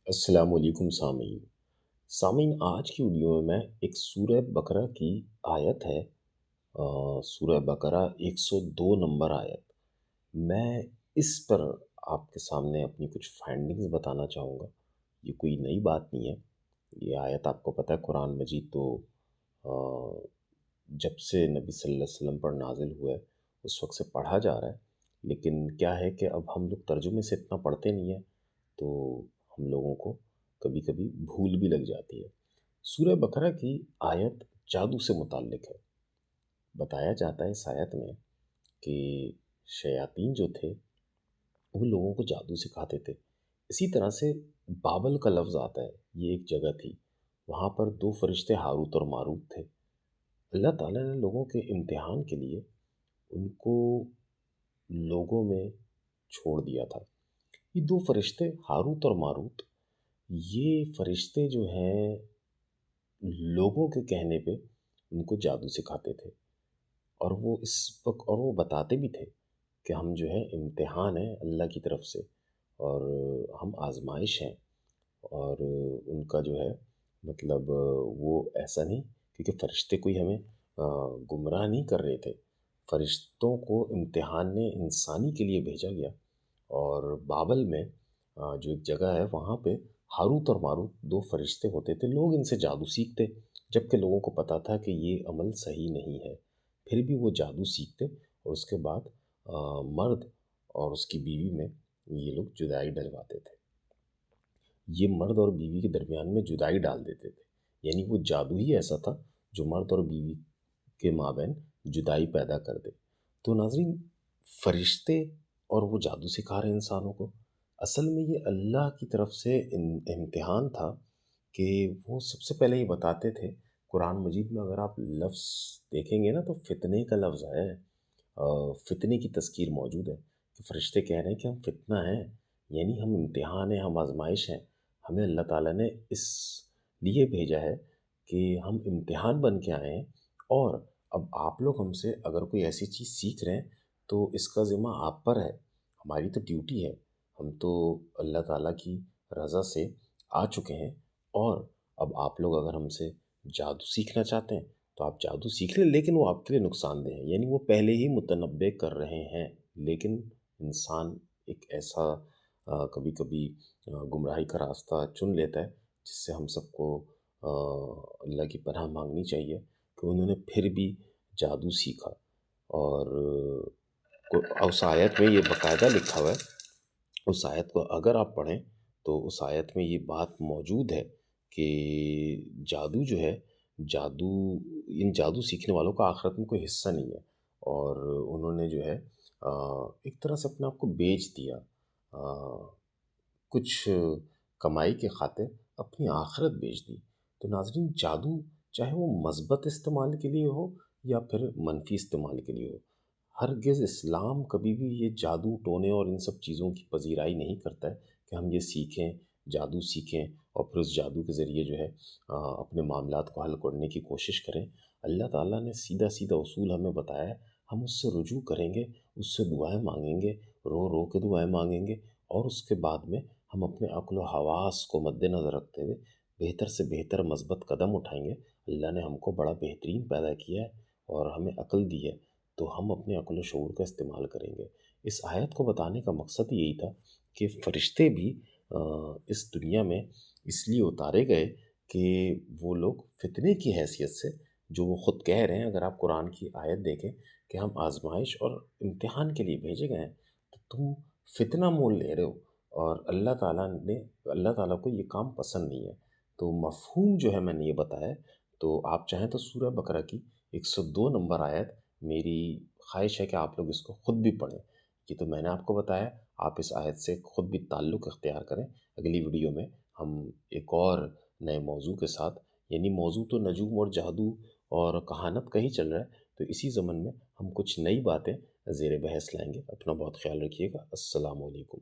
السلام علیکم سامعین آج کی ویڈیو میں ایک سورہ بقرہ کی آیت ہے، سورہ بقرہ 102 نمبر آیت۔ میں اس پر آپ کے سامنے اپنی کچھ فائنڈنگز بتانا چاہوں گا۔ یہ کوئی نئی بات نہیں ہے، یہ آیت آپ کو پتہ ہے قرآن مجید تو جب سے نبی صلی اللہ علیہ وسلم پر نازل ہوا ہے اس وقت سے پڑھا جا رہا ہے، لیکن کیا ہے کہ اب ہم لوگ ترجمے سے اتنا پڑھتے نہیں ہیں تو ہم لوگوں کو کبھی کبھی بھول بھی لگ جاتی ہے۔ سورہ بقرہ کی آیت جادو سے متعلق ہے۔ بتایا جاتا ہے اس آیت میں کہ شیاطین جو تھے وہ لوگوں کو جادو سکھاتے تھے۔ اسی طرح سے بابل کا لفظ آتا ہے، یہ ایک جگہ تھی، وہاں پر دو فرشتے ہاروت اور ماروت تھے۔ اللہ تعالیٰ نے لوگوں کے امتحان کے لیے ان کو لوگوں میں چھوڑ دیا تھا۔ یہ دو فرشتے ہاروت اور ماروت، یہ فرشتے جو ہیں لوگوں کے کہنے پہ ان کو جادو سکھاتے تھے، اور وہ اس وقت اور وہ بتاتے بھی تھے کہ ہم جو ہے امتحان ہیں اللہ کی طرف سے، اور ہم آزمائش ہیں۔ اور ان کا جو ہے مطلب وہ ایسا نہیں کیونکہ فرشتے کوئی ہمیں گمراہ نہیں کر رہے تھے، فرشتوں کو امتحان نے انسانی کے لیے بھیجا گیا۔ اور بابل میں جو ایک جگہ ہے وہاں پہ ہاروت اور ماروت دو فرشتے ہوتے تھے، لوگ ان سے جادو سیکھتے جبکہ لوگوں کو پتہ تھا کہ یہ عمل صحیح نہیں ہے، پھر بھی وہ جادو سیکھتے اور اس کے بعد مرد اور اس کی بیوی میں یہ لوگ جدائی ڈلواتے تھے، یہ مرد اور بیوی کے درمیان میں جدائی ڈال دیتے تھے، یعنی وہ جادو ہی ایسا تھا جو مرد اور بیوی کے مابین جدائی پیدا کر دے۔ تو ناظرین، فرشتے اور وہ جادو سکھا رہے انسانوں کو، اصل میں یہ اللہ کی طرف سے امتحان تھا کہ وہ سب سے پہلے یہ بتاتے تھے۔ قرآن مجید میں اگر آپ لفظ دیکھیں گے نا تو فتنے کا لفظ ہے، فتنے کی تذکیر موجود ہے کہ فرشتے کہہ رہے ہیں کہ ہم فتنہ ہیں، یعنی ہم امتحان ہیں، ہم آزمائش ہیں، ہمیں اللہ تعالیٰ نے اس لیے بھیجا ہے کہ ہم امتحان بن کے آئے ہیں، اور اب آپ لوگ ہم سے اگر کوئی ایسی چیز سیکھ رہے ہیں تو اس کا ذمہ آپ پر ہے، ہماری تو ڈیوٹی ہے، ہم تو اللہ تعالیٰ کی رضا سے آ چکے ہیں، اور اب آپ لوگ اگر ہم سے جادو سیکھنا چاہتے ہیں تو آپ جادو سیکھ لیں، لیکن وہ آپ کے لیے نقصان دہ ہے، یعنی وہ پہلے ہی متنبع کر رہے ہیں، لیکن انسان ایک ایسا کبھی کبھی گمراہی کا راستہ چن لیتا ہے جس سے ہم سب کو اللہ کی پناہ مانگنی چاہیے کہ انہوں نے پھر بھی جادو سیکھا۔ اور اس آیت میں یہ باقاعدہ لکھا ہوا ہے، اس آیت کو اگر آپ پڑھیں تو اس آیت میں یہ بات موجود ہے کہ جادو جو ہے، ان جادو سیکھنے والوں کا آخرت میں کوئی حصہ نہیں ہے، اور انہوں نے جو ہے ایک طرح سے اپنے آپ کو بیچ دیا، کچھ کمائی کے خاطر اپنی آخرت بیچ دی۔ تو ناظرین، جادو چاہے وہ مثبت استعمال کے لیے ہو یا پھر منفی استعمال کے لیے ہو، ہرگز اسلام کبھی بھی یہ جادو ٹونے اور ان سب چیزوں کی پذیرائی نہیں کرتا ہے کہ ہم یہ سیکھیں، جادو سیکھیں اور پھر اس جادو کے ذریعے جو ہے اپنے معاملات کو حل کرنے کی کوشش کریں۔ اللہ تعالیٰ نے سیدھا سیدھا اصول ہمیں بتایا ہے، ہم اس سے رجوع کریں گے، اس سے دعائیں مانگیں گے، رو رو کے دعائیں مانگیں گے، اور اس کے بعد میں ہم اپنے عقل و حواس کو مد نظر رکھتے ہوئے بہتر سے بہتر مثبت قدم اٹھائیں گے۔ اللہ نے ہم کو بڑا بہترین پیدا کیا ہے اور ہمیں عقل دی ہے، تو ہم اپنے عقل و شعور کا استعمال کریں گے۔ اس آیت کو بتانے کا مقصد یہی تھا کہ فرشتے بھی اس دنیا میں اس لیے اتارے گئے کہ وہ لوگ فتنے کی حیثیت سے، جو وہ خود کہہ رہے ہیں، اگر آپ قرآن کی آیت دیکھیں کہ ہم آزمائش اور امتحان کے لیے بھیجے گئے ہیں، تو تم فتنہ مول لے رہے ہو، اور اللہ تعالیٰ کو یہ کام پسند نہیں ہے۔ تو مفہوم جو ہے میں نے یہ بتایا، تو آپ چاہیں تو سورہ بقرہ کی 102 نمبر آیت، میری خواہش ہے کہ آپ لوگ اس کو خود بھی پڑھیں، یہ تو میں نے آپ کو بتایا، آپ اس آیت سے خود بھی تعلق اختیار کریں۔ اگلی ویڈیو میں ہم ایک اور نئے موضوع کے ساتھ، یعنی موضوع تو نجوم اور جادو اور کہانت کا ہی چل رہا ہے، تو اسی ضمن میں ہم کچھ نئی باتیں زیر بحث لائیں گے۔ اپنا بہت خیال رکھیے گا۔ السلام علیکم۔